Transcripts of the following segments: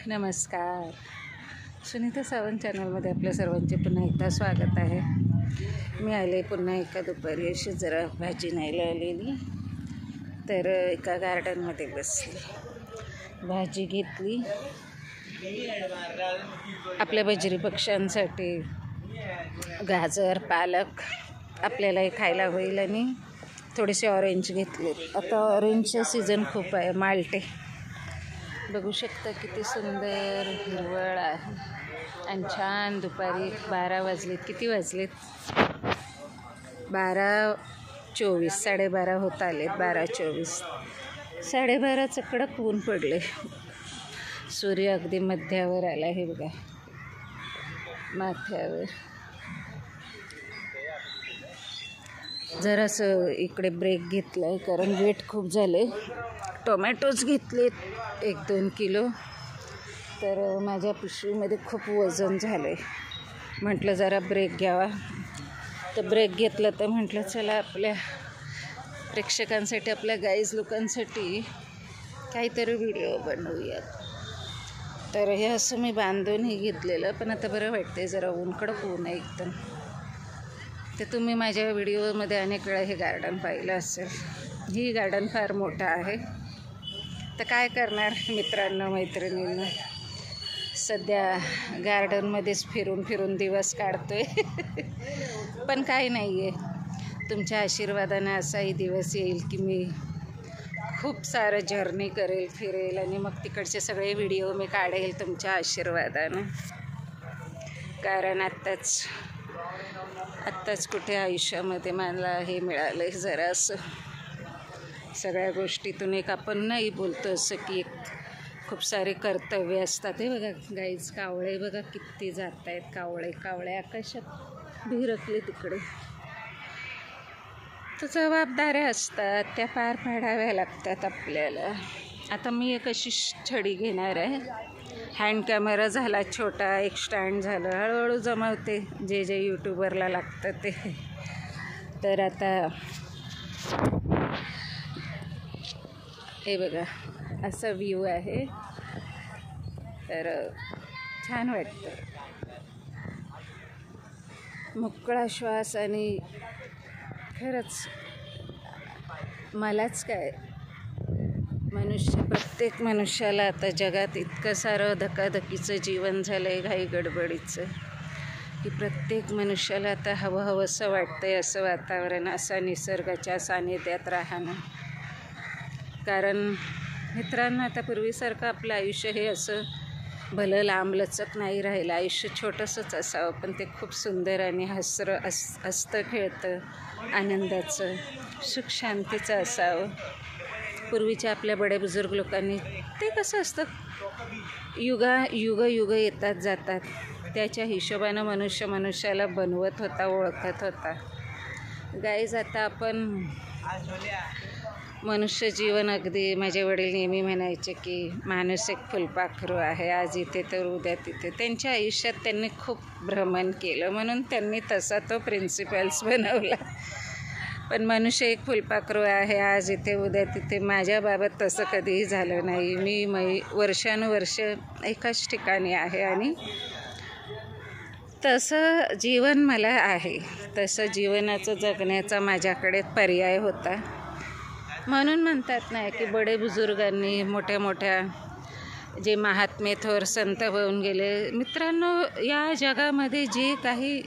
नमस्कार. सुनीता सावंत चॅनलमध्ये आपल्या सर्वांचे पुन्हा एकदा स्वागत आहे. मी आले पुन्हा एका दुपारी अशी जरा भाजी न्यायला आलेली, तर एका गार्डनमध्ये बसली, भाजी घेतली. आपल्या बजरी पक्ष्यांसाठी गाजर, पालक आपल्यालाही खायला होईल, आणि थोडेसे ऑरेंज घेतले. आता ऑरेंजचा सीझन खूप आहे. माल्टे बघू शकता किती सुंदर हिरवळ आहे, आणि छान दुपारी 12 वाजलेत. किती वाजलेत? 12:24, 12:30 होत आलेत. 12:24, 12:30 कडक ऊन पडले. सूर्य अगदी मध्यावर आला आहे बघा, माथ्यावर. जरासं इकडे ब्रेक घेतला आहे, कारण वेट खूप झाले. टोमॅटोज घेतलेत 1-2 किलो. तर माझ्या पिशवीमध्ये खूप वजन झालं आहे. म्हटलं जरा ब्रेक घ्यावा, तर ब्रेक घेतला. तर म्हटलं चला आपल्या प्रेक्षकांसाठी, आपल्या गाईज लोकांसाठी काहीतरी व्हिडिओ बनवूयात. तर हे असं मी बांधूनही घेतलेलं, पण आता बरं वाटते. जरा ऊन कडक ऊन आहे एकदम. तर तुम्ही माझ्या व्हिडिओमध्ये अनेक वेळा हे गार्डन पाहिलं असेल. ही गार्डन फार मोठं आहे. तर काय करणार मित्रांनो, मैत्रिणींना, सध्या गार्डनमध्येच फिरून फिरून दिवस काढतोय. पण काही नाही आहे, तुमच्या आशीर्वादाने असाही दिवस येईल की मी खूप सारं जर्नी करेल, फिरेल, आणि मग तिकडचे सगळे व्हिडिओ मी काढेल तुमच्या आशीर्वादानं. कारण आत्ताच कुठे आयुष्यामध्ये मला हे मिळालं आहे, जरा असं सगळ्या गोष्टीतून एक आपण नाही बोलतो असं की एक खूप सारे कर्तव्य असतात. हे बघा गाईज, कावळे बघा किती जात आहेत. कावळे आकाशात भिरकले तिकडे. तर जबाबदाऱ्या असतात, त्या पार पाडाव्या लागतात आपल्याला. आता मी एक अशी छडी घेणार आहे. हँड कॅमेरा झाला छोटा, एक स्टँड झालं, हळूहळू जमवते जे यूट्यूबरला लागतं ते. तर आता हे बघा असा व्ह्यू आहे, तर छान वाटतं. मोकळा श्वास, आणि खरंच मलाच काय, प्रत्येक मनुष्याला आता जगात इतकं सारं धकाधकीचं जीवन झालं आहे, घाई गडबडीचं, की प्रत्येक मनुष्याला आता हवंसं वाटतंय असं वातावरण, असं निसर्गाच्या सानिध्यात राहणं. कारण मित्रांनो, आता पूर्वीसारखं आपलं आयुष्य हे असं भलं लांबलचक नाही राहिलं. आयुष्य छोटंसंच असावं, पण ते खूप सुंदर आणि हसतं खेळतं, आनंदाचं, सुख शांतीचं असावं. पूर्वीच्या आपल्या बडे बुजुर्ग लोकांनी, ते कसं असतं, युग येतात जातात, त्याच्या हिशोबानं मनुष्याला बनवत होता, ओळखत होता. गाईज, आता आपण मनुष्य जीवन, अगदी माझे वडील नेहमी म्हणायचे की माणूस एक फुलपाखरू आहे, आज इथे तर उद्या तिथे. त्यांच्या आयुष्यात त्यांनी खूप भ्रमण केलं, म्हणून त्यांनी तसा तो प्रिन्सिपल्स बनवला. पण मनुष्य एक फुलपाखरू आहे, आज इथे उद्या तिथे. माझ्या बाबत तसं कधीही झालं नाही. मी वर्षानुवर्ष एकाच ठिकाणी आहे, आणि तसं जीवन मला आहे. तसं जीवनाचं जगण्याचा माझ्याकडे पर्याय होता. म्हणून म्हणतात ना की बडे बुजुर्गांनी, मोठ्या जे महात्मे, थोर संत होऊन गेले. मित्रांनो, या जगामध्ये जे काही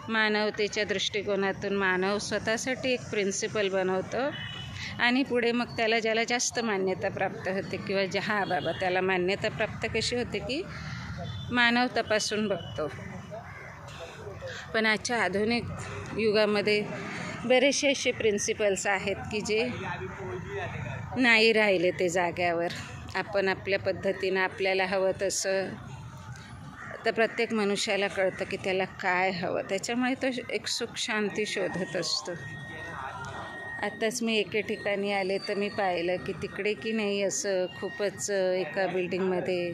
मानवतेच्या दृष्टिकोनातून मानव स्वतःसाठी एक प्रिन्सिपल बनवतो, आणि पुढे मग ज्याला जास्त मान्यता प्राप्त होते, किंवा हां बाबा, त्याला मान्यता प्राप्त कशी होते की मानव तपासून बघतो. पण आजच्या आधुनिक युगामध्ये बरेचसे असे प्रिन्सिपल्स आहेत की जे नाही राहिले ते जाग्यावर. आपण आपल्या पद्धतीनं, आपल्याला हवं तसं. तर प्रत्येक मनुष्याला कळतं की त्याला काय हवं, त्याच्यामुळे तो एक सुख शांती शोधत असतो. आत्ताच मी एके ठिकाणी आले, तर मी पाहिलं की तिकडे की नाही असं खूपच एका बिल्डिंगमध्ये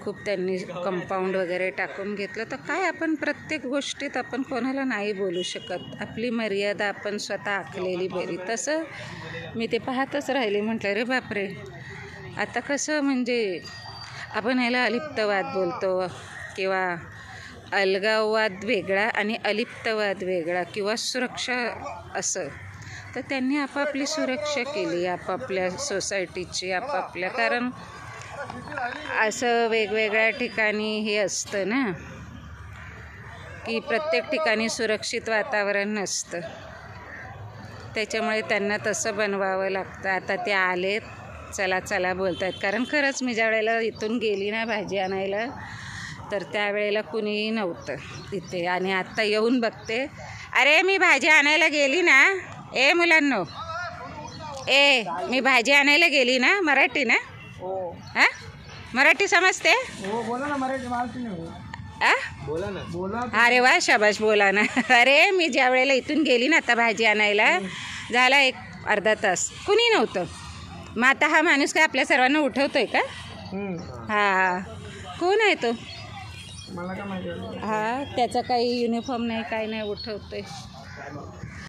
खूप त्यांनी कंपाऊंड वगैरे टाकून घेतलं. तर काय, आपण प्रत्येक गोष्टीत आपण कोणाला नाही बोलू शकत. आपली मर्यादा आपण स्वतः आखलेली बरी. तसं मी ते पाहतच राहिले. म्हटलं रे बापरे, आता कसं, म्हणजे आपण ह्याला अलिप्तवाद बोलतो किंवा अलगाववाद वेगळा आणि अलिप्तवाद वेगळा किंवा सुरक्षा असं. तर त्यांनी आपापली सुरक्षा केली आपापल्या सोसायटीची आपापल्या, कारण असं वेगवेगळ्या ठिकाणी हे असतं ना की प्रत्येक ठिकाणी सुरक्षित वातावरण नसतं, त्याच्यामुळे त्यांना तसं बनवावं लागतं. आता ते आलेत, चला चला बोलत आहेत. कारण खरंच मी ज्या वेळेला इथून गेली ना भाजी आणायला, तर त्यावेळेला कुणीही नव्हतं इथे. आणि आत्ता येऊन बघते, अरे मी भाजी आणायला गेली ना, ए मुलांनो, ए मी भाजी आणायला गेली ना, मराठी ना? हां, मराठी समजते? बोला ना, मराठी मारती नाही. बोला ना, बोला. अरे वा, शाबाश, बोला ना. अरे मी ज्या वेळेला इथून गेली ना आता भाजी आणायला, झाला एक अर्धा तास, कुणी नव्हतं. मग आता हा माणूस काय आपल्या सर्वांना उठवतोय का? हा, कोण आहे तो? मला काय माहिती. हा, त्याचा काही युनिफॉर्म नाही, काय नाही, उठवतोय.